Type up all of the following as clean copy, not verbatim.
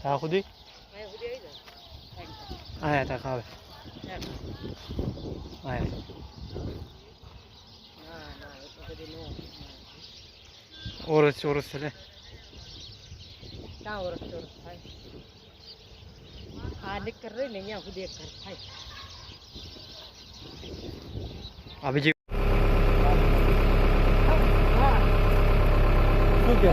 હા ખુદી આયા તા ખાવે આયા ઓરસ ઓરસ છે ક્યાં ઓરસ ચોરસ થાય આ નીકળ રહી ને અહીંયા સુધી એક ઘર થાય આ બીજી શું કે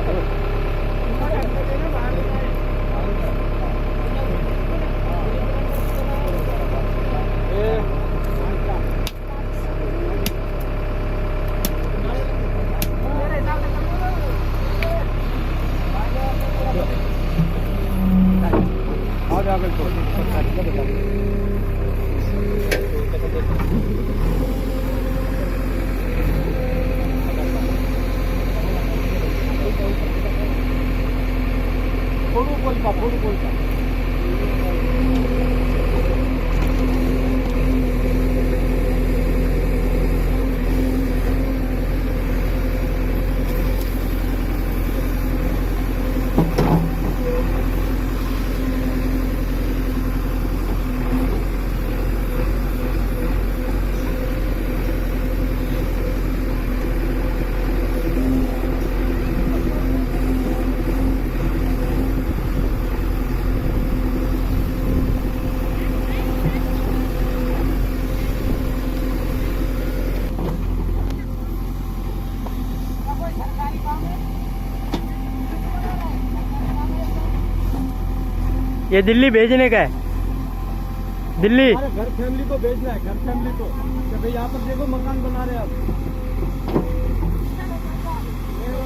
ये दिल्ली भेजने का है दिल्ली घर फैमिली को भेजना है घर फैमिली को कि भाई यहाँ पर देखो मकान बना रहे आप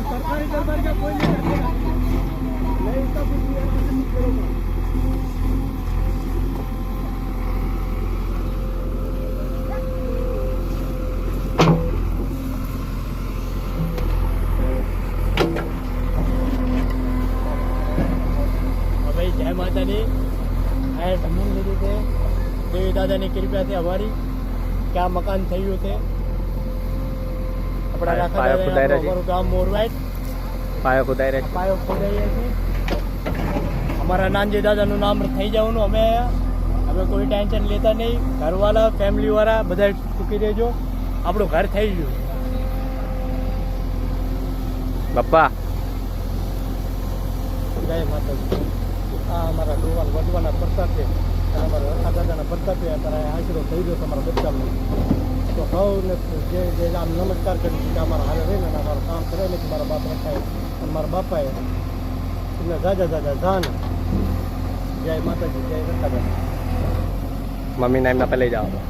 सरकारी दरबार का कोई नहीं रखेगा नहीं इसका कुछ नहीं है करोगा जय माता दी है जमीन લીધી છે દેવી દાદાની કૃપાથી અમારી કે આ મકાન થયું છે આપણા રાખા અમારું ગામ મોરવાડ પાયો ખોદાઈ રહ્યો પાયો ખોદાઈ છે અમારા નાનજી દાદાનું નામ થઈ જવાનું અમે હવે કોઈ ટેન્શન લેતા નહીં ઘરવાળા ફેમિલીવાળા બધા સુખી રહેજો આપણું ઘર થઈ ગયું બાપા જય માતાજી આ અમારા ડોવાલ વડવાના પ્રતાપ છે અને અમારા રખા દાદાના પ્રતાપ છે અત્યારે આશરો થઈ ગયો તમારા બચ્ચાનો તો સૌને જે આમ નમસ્કાર કરી કે અમારા હારે રહીને અમારું કામ કરે ને કે મારા બાપ રખાય અને મારા બાપાએ એમને દાદા દાદા જાન જય માતાજી જય રખા દાદા મમ્મી ના એમના પહેલે જાઓ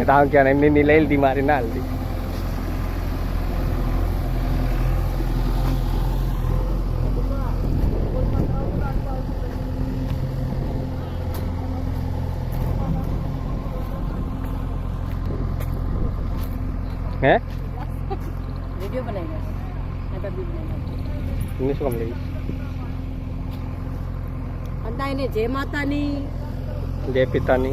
રામ ક્યાં એમની ની લઈ લીધી મારી ના લીધી હે वीडियो बनाएगा मैं तब भी बनाएगा इन्हें શું કામ લઈ અંદા એને જય માતાની જય પિતાની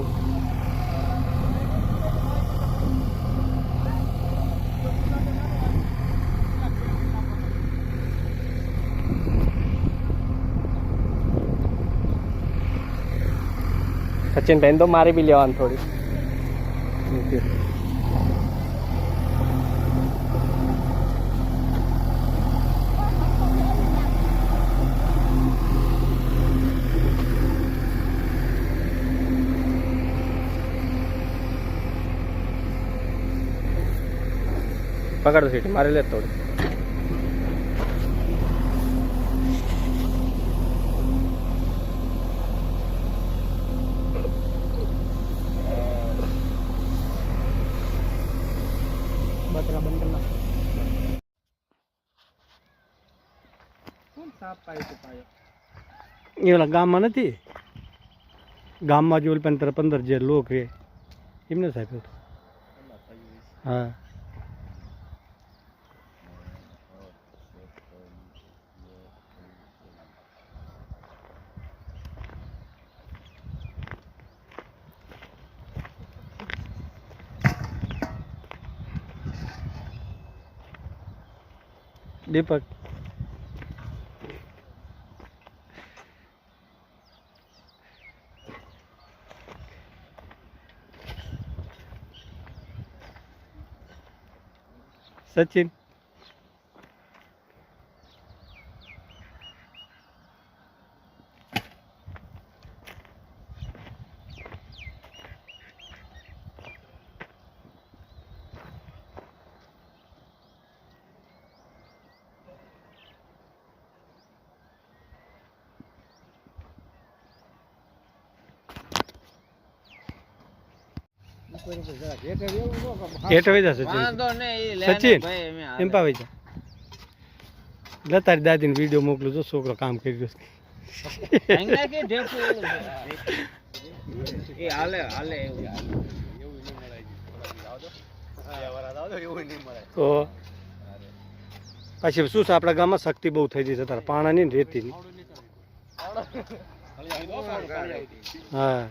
सचिन बहन तो मारे भी लेवान थोड़ी पकड़ दो सीट मारे ले थोड़ी બતરા બંધ કરના કોણ સાપ પાયો તો પાયો એ ઓલા ગામમાં નથી ગામમાં જો 15 જે લોક રે એમને સાહેબ હા दीपक સચિન હેઠ વહી જા સચિન એમ પા વહી જા લે તારી દાદીને વિડીયો મોકલું જો છોકરો કામ કરી રહ્યો તો પછી શું છે આપણા ગામમાં શક્તિ બહુ થઈ ગઈ છે તારા પાણાની ને રેતીની હા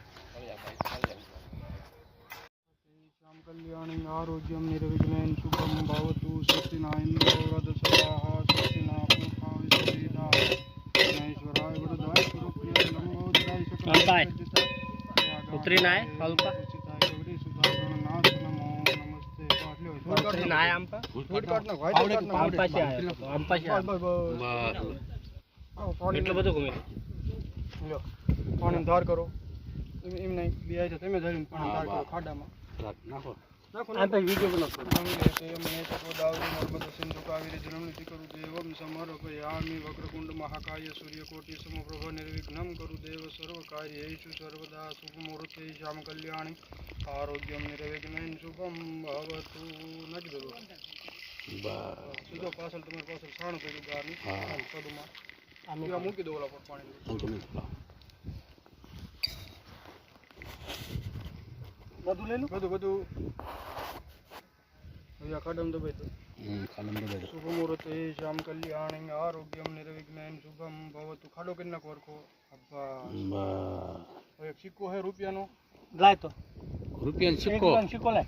कल्याणी आरोग्यम निर्विघ्नं शुभम भवतु स्वस्तिना इंद्रो वृद्धस्वाहा स्वस्तिना पूर्वा विश्ववेदा गणेश्वराय वरदाय स्वरूप्रिय लंबोदराय अल्पाय. सकल उतरी नाय, अल्पा. गौरी सुधा गणनाथ नमो नमस्ते ઉતરી નાય આમ પા એટલું બધું ઘૂમે પાણી ધાર કરો એમ નહીં બે છે તમે ધરીને પાણી ધાર કરો ખાડામાં નાખો નાખો આ ભાઈ વિડીયો બનાવશો नर्मदा सिंधु कावेरी जलमति करु देवम समर्पयामि वक्रकुंड महाकाय सूर्यकोटि समप्रभ निर्विघ्नं करु देव सर्वकार्येषु सर्वदा शुभमुहूर्ते श्याम कल्याणी आरोग्यम निर्विघ्नं शुभम भवतु नज दो સીધો પાછળ તમારે પાછળ છાણ કર્યું ગારની કદુમાં આમ મૂકી દો ઓલા પર પાણી બધું લઈ લો બધું खाडम दबाई तो शुभ मुहूर्ते श्याम कल्याणी आरोग्यम निर्विघ्नं शुभम भवतु खाडो कितना कोर को अब्बा एक सिक्को है रुपया नो લાય તો रुपया સિક્કો સિક્કો લાય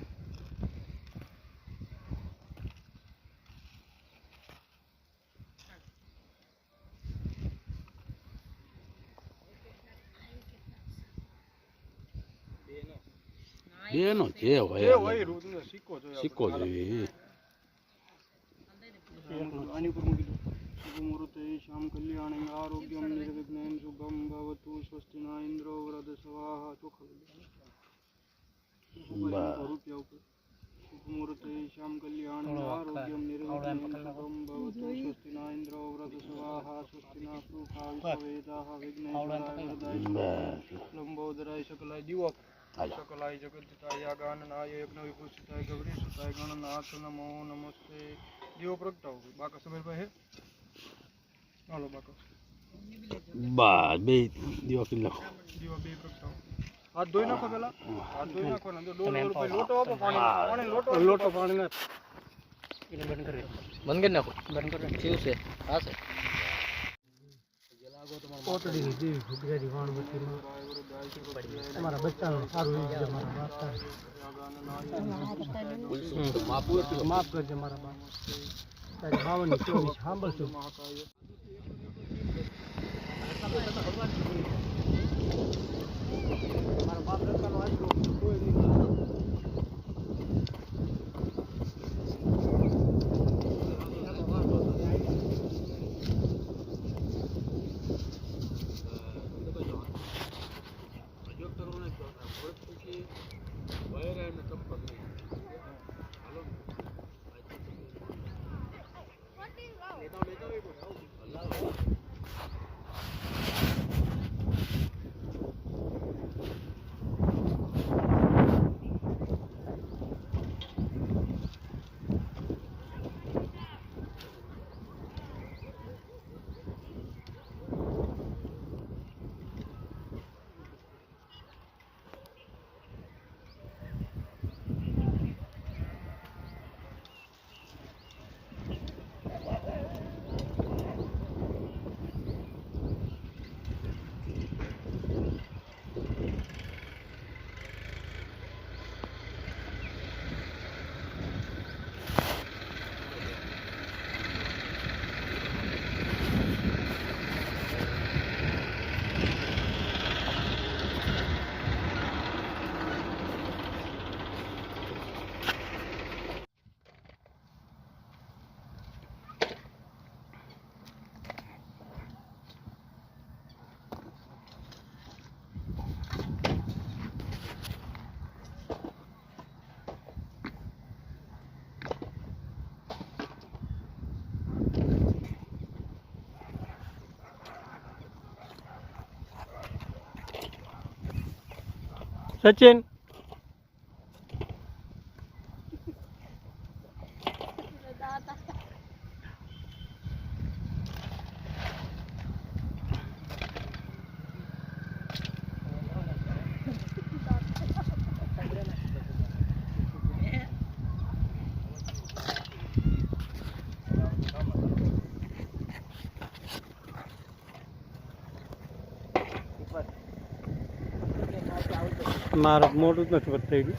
બેનો જે હોય सिक्को जो સિક્કો જોઈએ आनी पर मुकी दो शुभ मुहूर्ते श्याम कल्याणी आरोग्यम निर्विघ्नं शुभम भवतु स्वस्तिना इंद्रो वृद्धस्वाहा चोखा रुपया ऊपर शुभ मुहूर्ते श्याम कल्याणी आरोग्यम निर्विघ्नं शुभम भवतु स्वस्तिना इंद्रो वृद्धस्वाहा स्वस्तिना पूर्वा विश्ववेदाः विघ्नेश्वराय वरदाय लंबोदराय सकलाय दिवो सकलाय जगद्धिताय गाननाय यज्ञ विभूषिताय गौरी सुताय गणनाथ नमो नमस्ते दिवो प्रगटाओ बाका समय पे है हालो बाका બા બે દીવા કિલ્લો दिवा बे प्रगटाओ हाथ धोई नाखो पेला हाथ धोई नाखो ने डोल पे लोटो आपो पानी लोटो पानी ना એને બંધ કરી બંધ કરી નાખો બંધ કરી કેવું છે હા છે કોટડી ની દેવી ગુજરાતી વાણવતીમાં તમારા બચ્ચાનું સારું રીતે મારા બાપ થાય માફ કરજો મારા બાપ તારી 52 24 સાંભળજો મારા બાપ રકાનો આજનો કોઈ નહીં સચિન મારું મોઢું જ નથી બતાવ્યું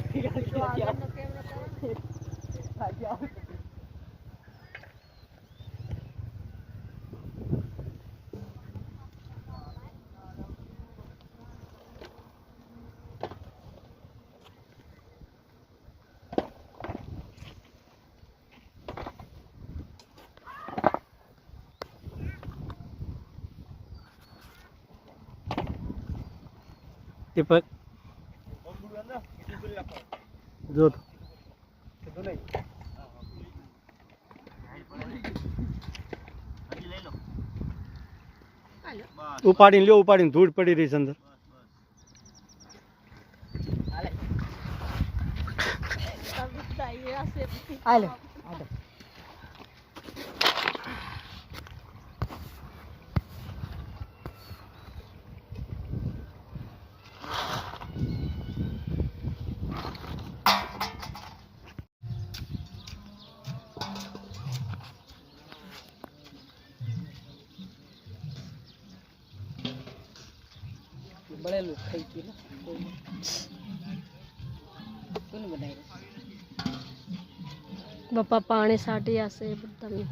દીપક જો તો. ઉપાડીને લ્યો ઉપાડીને ધૂળ પડી રહી છે અંદર હાલો બળેલું થઈ ગયું ને કોને બનાવ્યું બપ્પા પાણી સાટી હશે તમે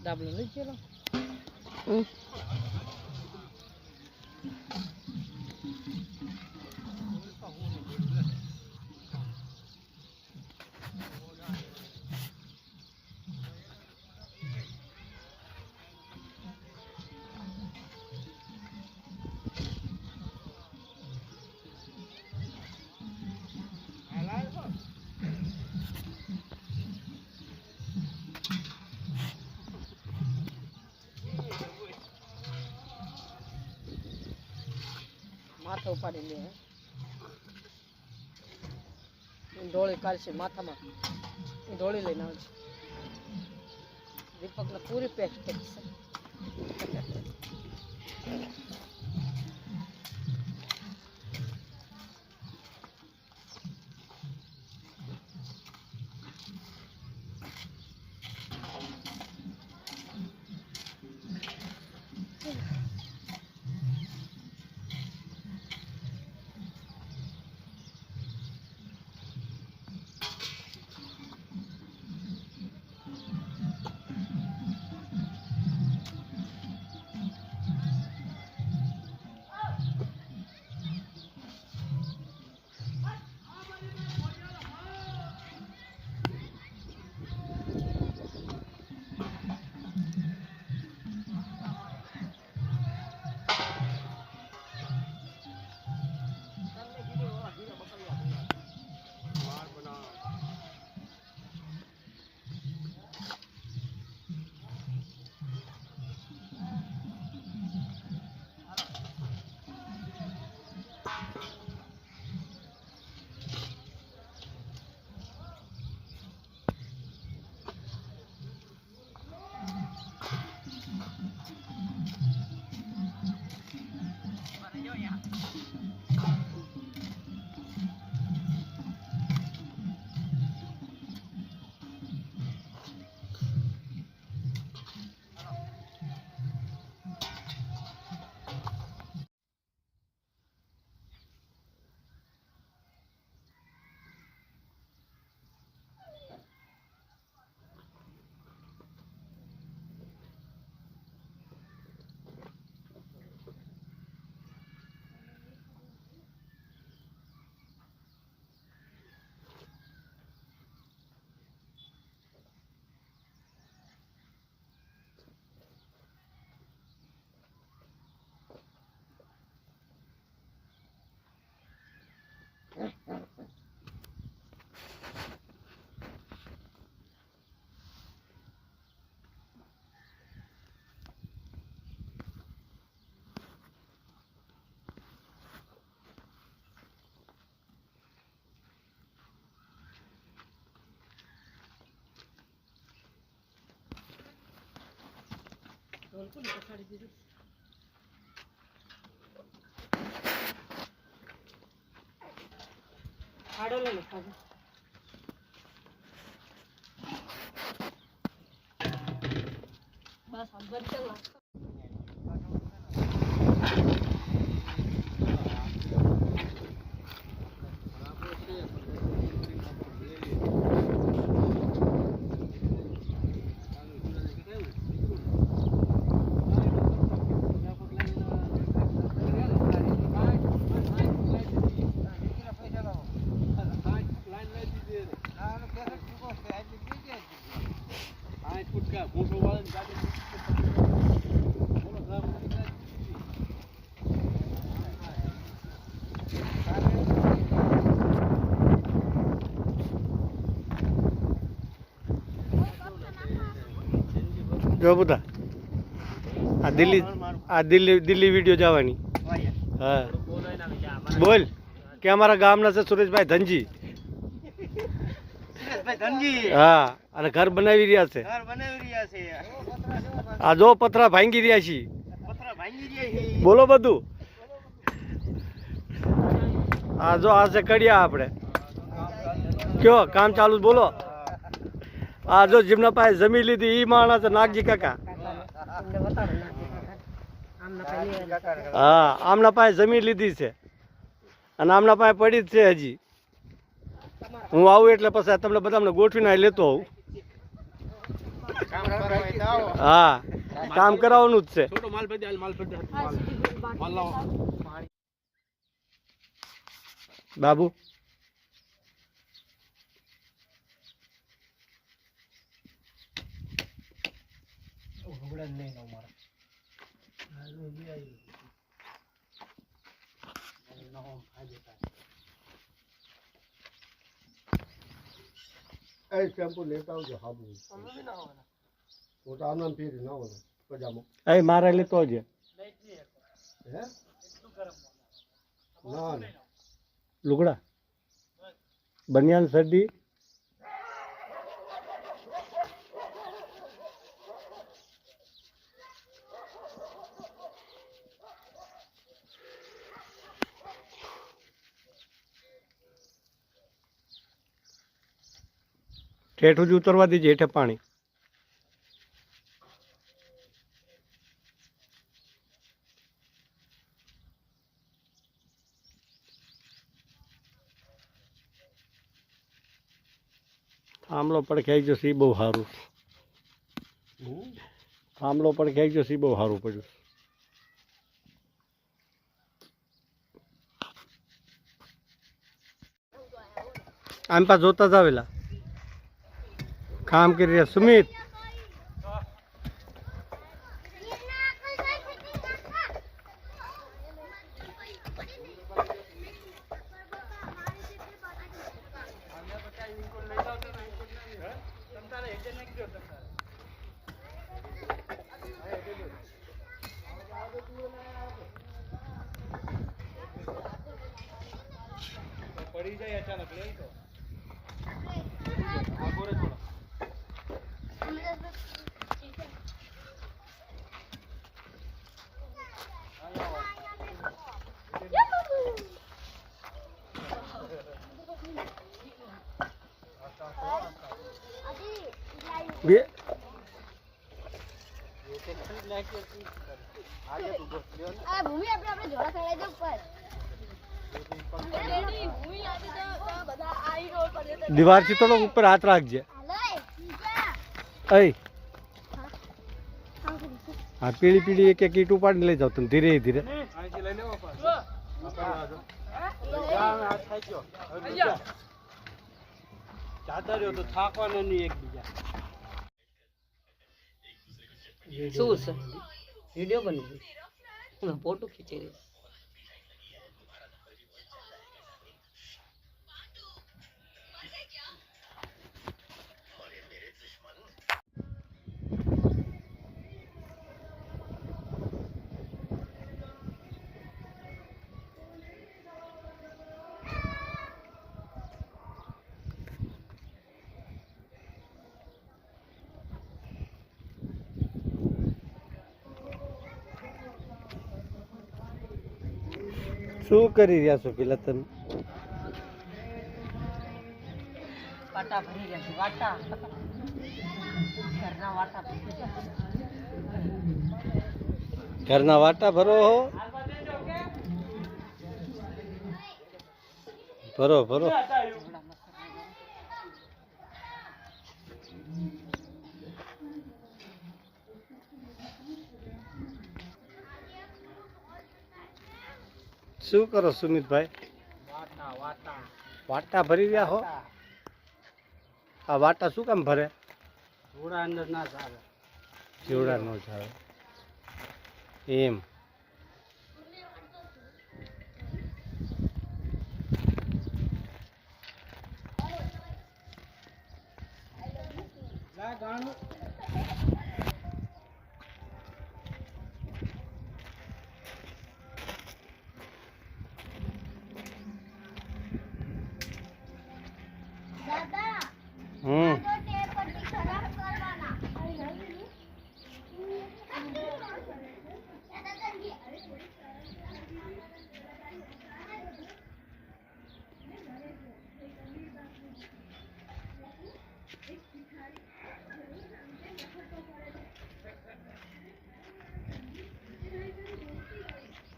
ડાબલું નહીં ચલો માથા ઉપાડી લે ડોળી કાઢશે માથામાં એ ડોળી લઈને આવશે દીપકને પૂરી પેક છે આડો લઈ ખાજો બસ અંબર ચલો જો બધા આ દિલ્હી વિડીયો જવાની હા બોલ કે અમારા ગામના છે સુરેશભાઈ ધનજી હા અને ઘર બનાવી રહ્યા છે આ જો પતરા ભાંગી રહ્યા છીએ બોલો બધું આ જો આ છે કડિયા આપણે કયો કામ ચાલુ છે, બોલો આ જો જેમના પાસે જમી લીધી ઈ માણસ છે નાગજી કાકા હા આમના પાસે જમીન લીધી છે અને આમના પાસે પડી જ છે હજી હું આવું એટલે પછી તમને બધા ગોઠવીને લેતો આવું હા કામ કરાવવાનું જ છે બાબુ શેમ્પુ લેતા આવજો હાબુ મોટા આનંદ ફેરી ના હોય પજામો એ મારે લેતો આવજે હે ના ના લુગડા બનિયાન શરદી ઠેઠ સુધી ઉતરવા દીજે હેઠે પાણી આમલો પણ ખાઈ જશે એ બહુ સારું આમલો પણ ખાઈ જશે એ બહુ સારું પડ્યું આમ પા જોતા જ આવેલા કામ કરી રહ્યા સુમિત પડી જાય અચાનક લઈ તો બે ભૂમિ આપણે જોડા ખેલાઈ દે ઉપર દીવાર થી થોડો ઉપર હાથ રાખજે અય હા પીળી પીળી એક એક ઈટ ઉપાડીને લઈ જાવ તમે ધીરે ધીરે તો થાકવાનો નહીં એકબીજા શું છે વિડિયો બની હું ફોટો ખીચી રહી શું કરી રહ્યા છો પેલા તમે? વાટા ભરી ગયા છે વાટા ઘરના વાટા ઘરના વાટા ભરો હો? ભરો ભરો. શું કરો સુમિતભાઈ? વાટા ભરી રહ્યા હો? આ વાટા શું કામ ભરે? થોડા અંદર ના ચાલે. જીવડા નો જાવે એમ. લા ગાણું દાદા હમ તો ટેપ પરથી ખરાબ કરવાના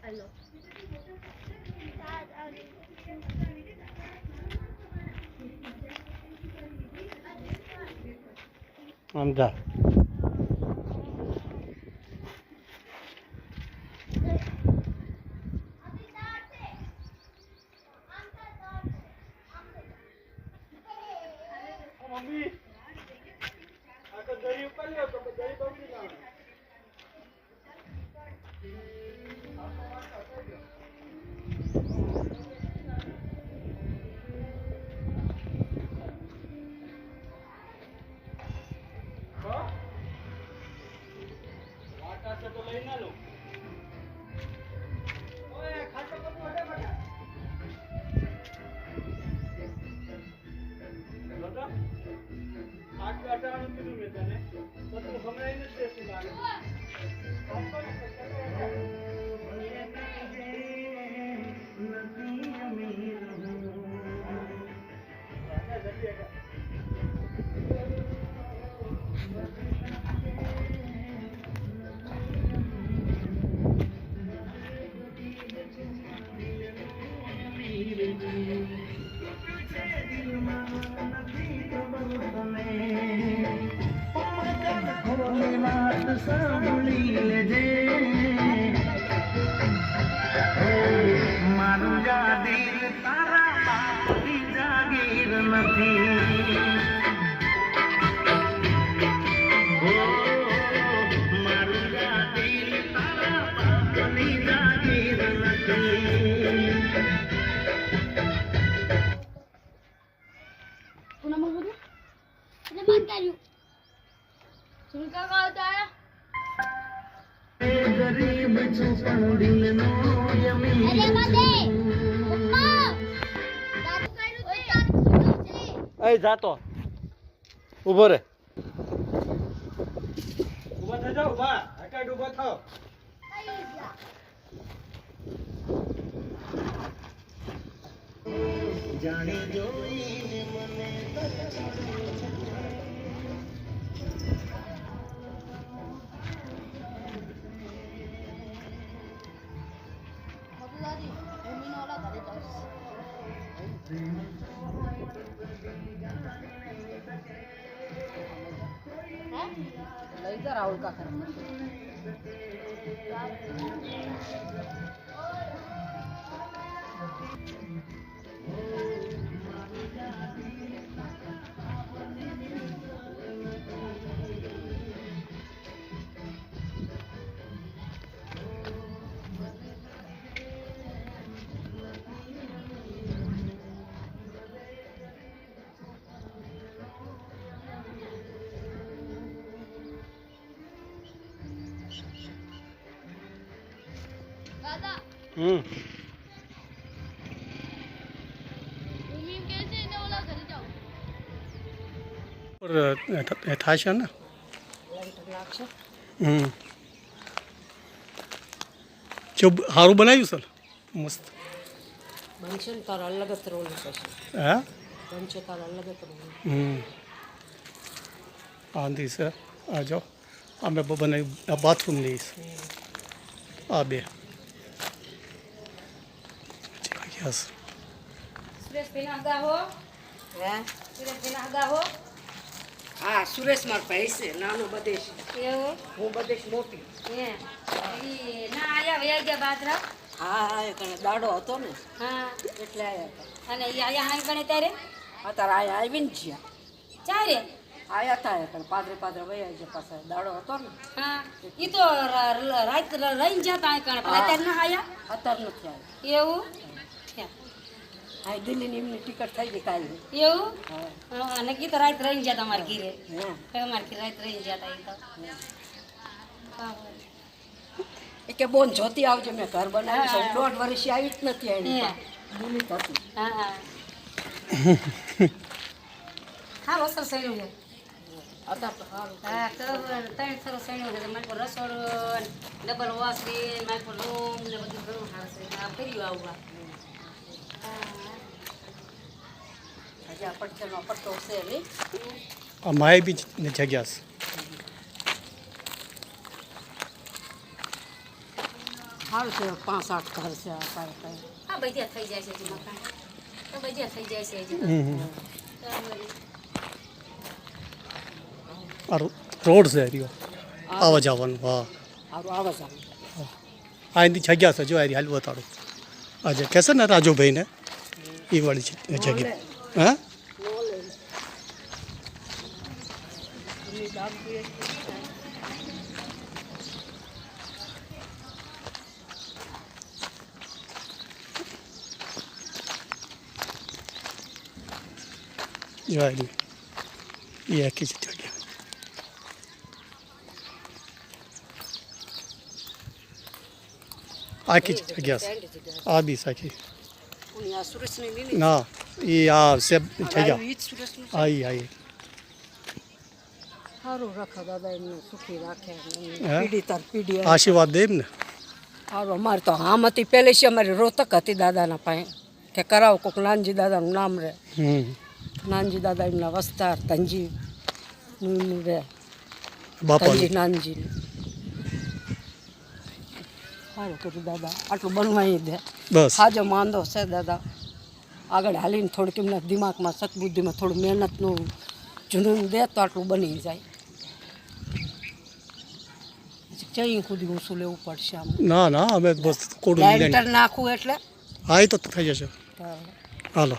હેલો સમજા. મમ્મી આ તો દરી ઉપર લ્યો તો દરી બગડી લાવે. વાટા છે તો લઈ ના લો. ઓય ખાટો કપ મોઢે બેઠા. દાદા આઠ વાટાનું કીધું મેં તને તો તું સંભળાઈને જ દેશું લાગે. પુનઃ બોલું એટલે માર કર્યું સુનકા કહો તો આયા અરે બાદે પપ્પા દાદુ કર્યું ઓય તારું છે એ જાતો ઊભો રે. ઊભા થઈ જાઓ, ઊભા હટાડ ઊભા થાઓ. કઈ ગયા મધુદાદી ભૂમિનો ઓલા ઘરે જાઉં હે લઈ જા રાહુલ કાકા દાદા ભૂમિ કે છે ને ઓલા ઘરે જાઉં થશે ને. લાગશે જો સારું બનાવ્યું સર મસ્ત. બનશે ને તારો અલગ જ રોલ થશે હે બનશે તારો અલગ જ રોલ આંધી છે આ જો અમે બને બાથરૂમ લઈશ આ બે યસ સુરેશ પેલા આગા હો હે સુરેશ પેલા આગા હો હા સુરેશ માર ભાઈ છે નાનો બધેશ એવું હું બધેશ મોટી હે ના આયા વયા ગયા બાદરા હા હા એ કણે દાડો હતો ને હા એટલે આયા હતા અને ઈ આયા હાઈ ગણે ત્યારે અત્યારે આયા આવીને જ્યાં ચારે આયા હતા એ કણે પાદરે વયા ગયા પાછા દાડો હતો ને હા ઈ તો રાત રહીને જતા આ કણે પણ અત્યારે ના આયા અત્યારે નથી આવ્યા એવું છે. હા દિલ્હીની એમની ટિકિટ થઈ ગઈ કાલે એવું હા હા અને કી તો રાત રહીને જતા અમારા ઘીરે હે અમારા ઘીરે રાત રહીને જતા ઈ તો હા એ કે બોન જોતી આવજો મેં ઘર બનાવ્યું છે 1.5 વર્ષ આવી જ નથી આવી હે. દિલ્હી હતી હા હા હા વસર સણ્યું છે અત્યારે તો સારું હા તો 3 થરો સણ્યું છે મારે પર રસોડું ડબલ વોશરી મારે પર રૂમ ને બધું ઘણું સારું છે આ ફર્યું આવવા હજી આ પડછેનો પટ્ટો છે નહીં આ માય બી જગ્યા છે સારું છે 5-8 ઘર છે આ પાસે હા બજિયા થઈ જાય છે હજી મકાન તો બજિયા થઈ જાય છે હજી તો. આ રોડ છે રહ્યો આવવા જવાનું હા સારું આવે છે આ એની જગ્યા છે જો આ હાલ બતાડો આજે કહેશે ને રાજુભાઈને એ વાળી છે જગ્યા હા જો એ આખી છે જગ્યા આખી જ જગ્યા છે આ બી આખી ઉની આ સુરેશની લીલી ના એ આ સેબ જગ્યા ઈ જ સુરેશનું છે. આઈ આઈ સારું રાખે દાદા એમને સુખી રાખે હે? પીડી તાર પીડી આશીર્વાદ દે ને સારું અમારે તો આમ હતી પહેલે છે અમારી રોતક હતી દાદાના પાસે કે કરાવો કોક નાનજી દાદાનું નામ રહે નાનજી દાદા એમના વસ્તાર તંજી નું રહે બાપા તંજી નાનજી સારું કર્યું દાદા આટલું બનવાઈ દે બસ હાજો માંદો છે દાદા આગળ હાલીને થોડુંક એમના દિમાગમાં સદબુદ્ધિમાં થોડું મહેનતનું જૂનું દે તો આટલું બની જાય ચઈ સુધી ઊંચું લેવું પડશે આમ ના ના અમે બસ કોડું લઈને લેન્ટર નાખવું એટલે હા એ તો થઈ જશે હાલો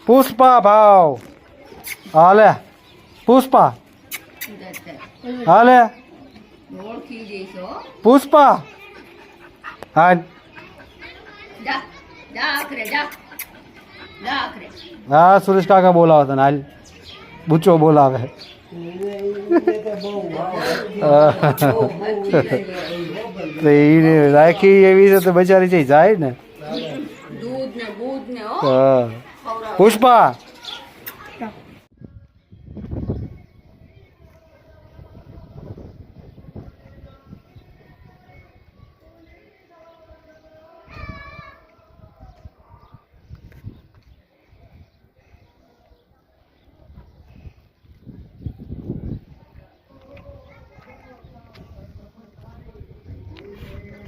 પુષ્પા ભાવ હાલે પુષ્પા હાલે પુષ્પા હા હા સુરેશ કાકા બોલાવે તને હાલ બુચો બોલાવે તો એને રાખી એવી છે તો બચારી જઈ જાય ને હા પુષ્પા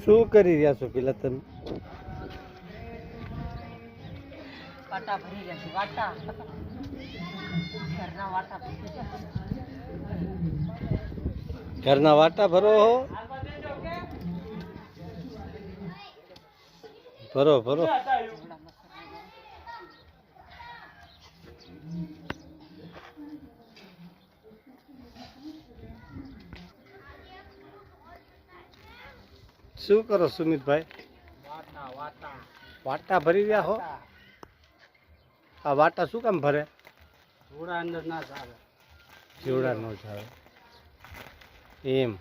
શું કરી રહ્યા છો પેલા તમે વાટા ભરી ગયા છે વાટા ઘરના વાટા ઘરના વાટા ભરો હો ભરો ભરો શું કરો સુમિતભાઈ વાટા ભરી રહ્યા હો આ વાટા શું કામ ભરે થોડા અંદર ના ચાલે જીવડા નો ચાલે એમ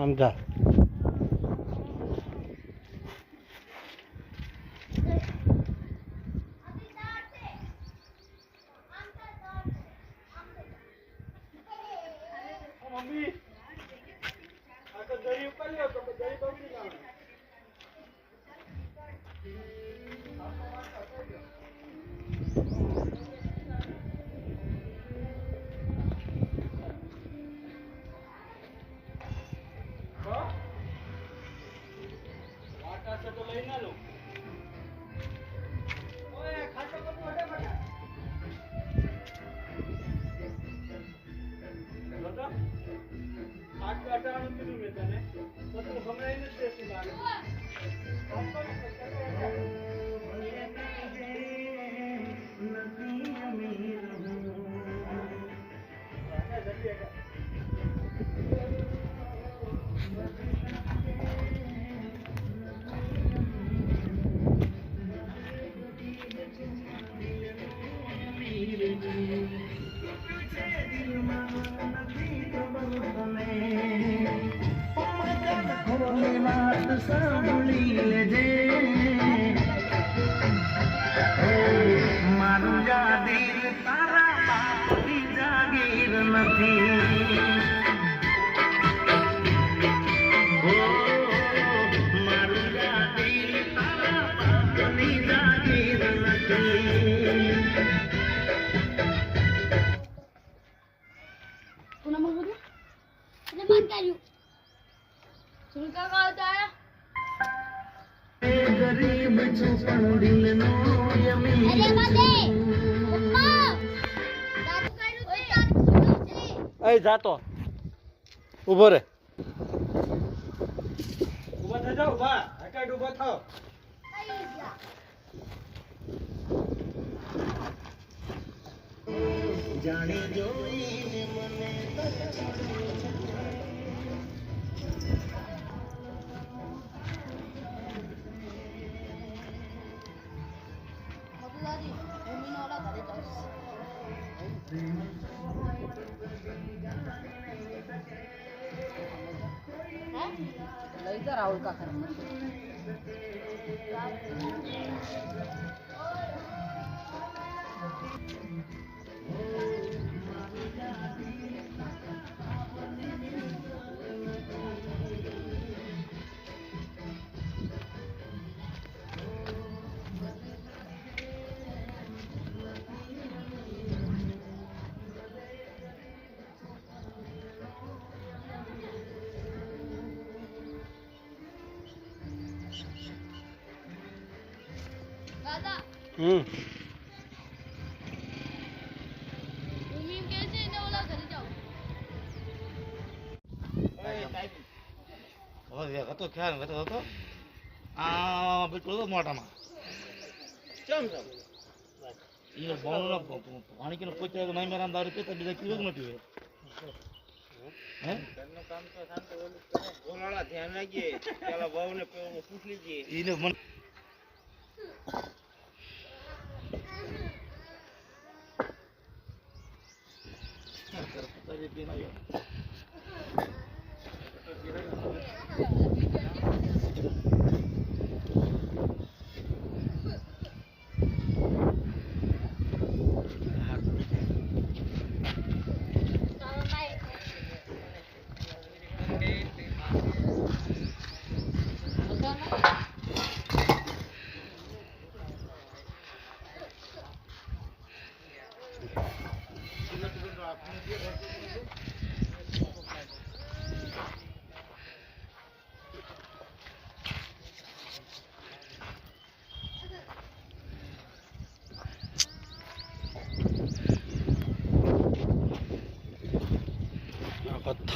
આમ જા મમ્મી આ તો દરી ઉપર લ્યો તો દરી બગડી જાય. વાટા છે તો લઈ ના લો. ઓય ખાટો કપ મોટે મોટે. દાદા આટલું અટાણું કીધું મેં તને તો તું હમણાં નથી દેતી મારે. એ જાતો ઊભો રે ઊભા થઈ જાઓ ઊભા હટાડ ઊભા થાઓ. લઈ જા રાહુલ કાકા હતો ખ્યાલ હતો આ બિલકુલ મોટામાં ચમ ચમ એ બોનો પાણી કિલો પૂછ્યા તો નહીં મેરા દારૂ પીતા બીજા કીધું નથી હે ઘરનું કામ તો શાંતિ ઓલું કરે ગોલાળા ધ્યાન રાખીએ પેલા વહુને પૂછી લીજીએ એને મને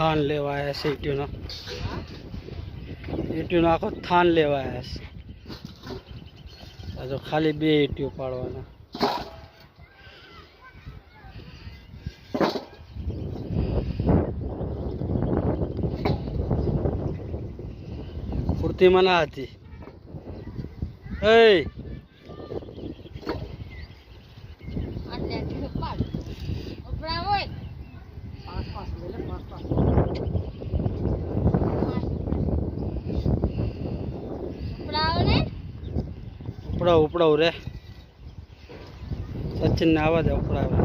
થાન લેવા આવ્યા છે ઈટીનો આખો થાન લેવા આવ્યા છે આ તો ખાલી 2 ઈટીઓ પાડવાના ફૂર્તી મના હતી એ ઉપડાવ રે સચિન ને આવા દે ઉપડાવે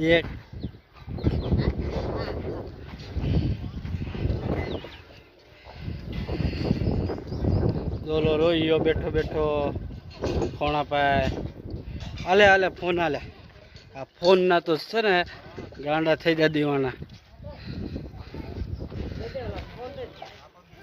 એક દોલો રોઈયો બેઠો બેઠો ખોણા પાય હાલે હાલે ફોન હાલે આ ફોન ના તો છે ને ગાંડા થઈ જાય દીવાના